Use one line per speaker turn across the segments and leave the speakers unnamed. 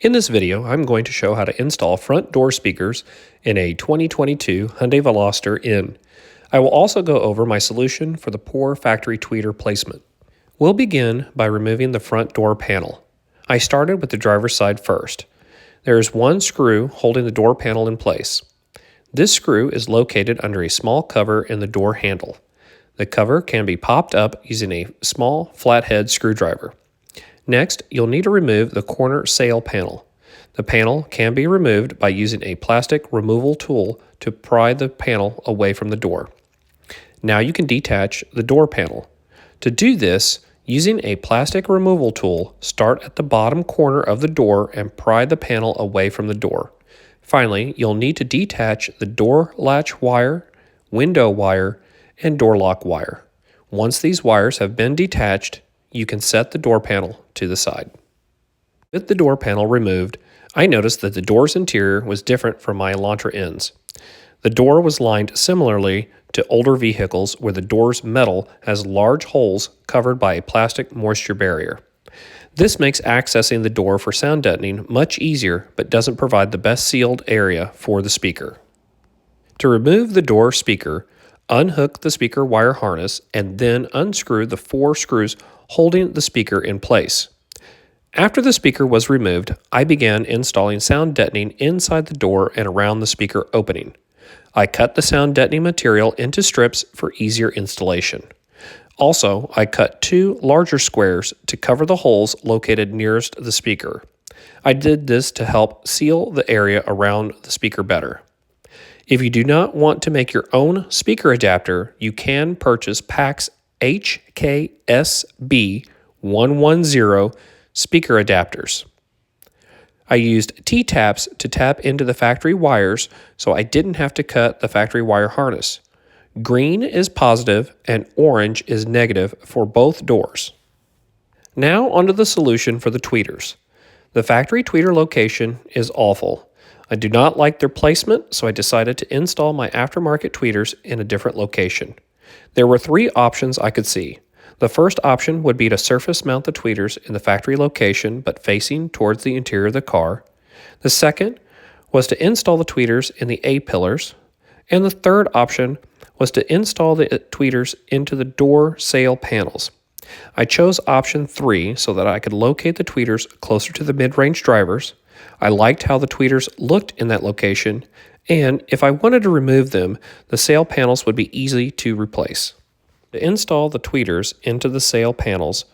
In this video, I'm going to show how to install front door speakers in a 2022 Hyundai Veloster N. I will also go over my solution for the poor factory tweeter placement. We'll begin by removing the front door panel. I started with the driver's side first. There is one screw holding the door panel in place. This screw is located under a small cover in the door handle. The cover can be popped up using a small flathead screwdriver. Next, you'll need to remove the corner sail panel. The panel can be removed by using a plastic removal tool to pry the panel away from the door. Now you can detach the door panel. To do this, using a plastic removal tool, start at the bottom corner of the door and pry the panel away from the door. Finally, you'll need to detach the door latch wire, window wire, and door lock wire. Once these wires have been detached, you can set the door panel to the side. With the door panel removed, I noticed that the door's interior was different from my Elantra ends. The door was lined similarly to older vehicles where the door's metal has large holes covered by a plastic moisture barrier. This makes accessing the door for sound deadening much easier, but doesn't provide the best sealed area for the speaker. To remove the door speaker, unhook the speaker wire harness and then unscrew the 4 screws holding the speaker in place. After the speaker was removed, I began installing sound deadening inside the door and around the speaker opening. I cut the sound deadening material into strips for easier installation. Also, I cut 2 larger squares to cover the holes located nearest the speaker. I did this to help seal the area around the speaker better. If you do not want to make your own speaker adapter, you can purchase PAX HKSB 110 speaker adapters. I used T-taps to tap into the factory wires so I didn't have to cut the factory wire harness. Green is positive and orange is negative for both doors. Now onto the solution for the tweeters. The factory tweeter location is awful. I do not like their placement, so I decided to install my aftermarket tweeters in a different location. There were 3 options I could see. The first option would be to surface mount the tweeters in the factory location but facing towards the interior of the car. The second was to install the tweeters in the A-pillars. And the third option was to install the tweeters into the door sail panels. I chose option 3 so that I could locate the tweeters closer to the mid-range drivers. I liked how the tweeters looked in that location, and if I wanted to remove them, the sail panels would be easy to replace. To install the tweeters into the sail panels,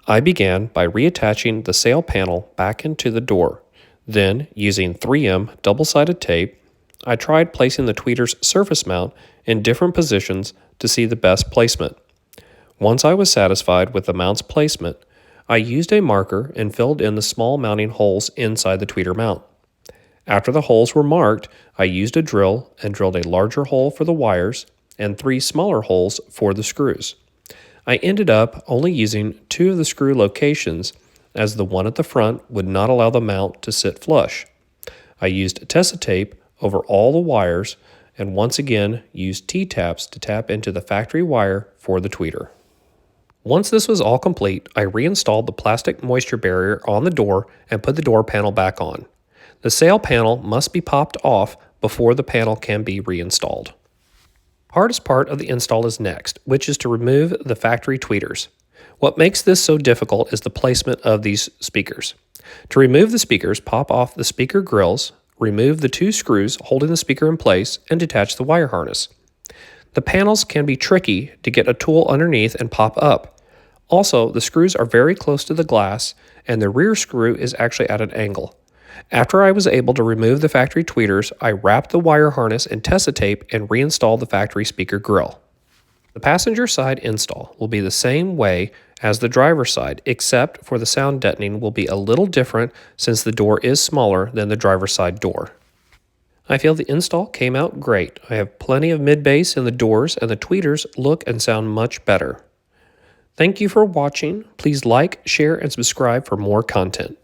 I began by reattaching the sail panel back into the door. Then, using 3M double-sided tape, I tried placing the tweeters surface mount in different positions to see the best placement. Once I was satisfied with the mount's placement, I used a marker and filled in the small mounting holes inside the tweeter mount. After the holes were marked, I used a drill and drilled a larger hole for the wires and 3 smaller holes for the screws. I ended up only using 2 of the screw locations as the one at the front would not allow the mount to sit flush. I used Tessa tape over all the wires and once again used T-taps to tap into the factory wire for the tweeter. Once this was all complete, I reinstalled the plastic moisture barrier on the door and put the door panel back on. The sail panel must be popped off before the panel can be reinstalled. Hardest part of the install is next, which is to remove the factory tweeters. What makes this so difficult is the placement of these speakers. To remove the speakers, pop off the speaker grills, remove the 2 screws holding the speaker in place, and detach the wire harness. The panels can be tricky to get a tool underneath and pop up. Also, the screws are very close to the glass, and the rear screw is actually at an angle. After I was able to remove the factory tweeters, I wrapped the wire harness in Tessa tape and reinstalled the factory speaker grill. The passenger side install will be the same way as the driver's side, except for the sound deadening will be a little different since the door is smaller than the driver's side door. I feel the install came out great. I have plenty of mid-bass in the doors and the tweeters look and sound much better. Thank you for watching. Please like, share, and subscribe for more content.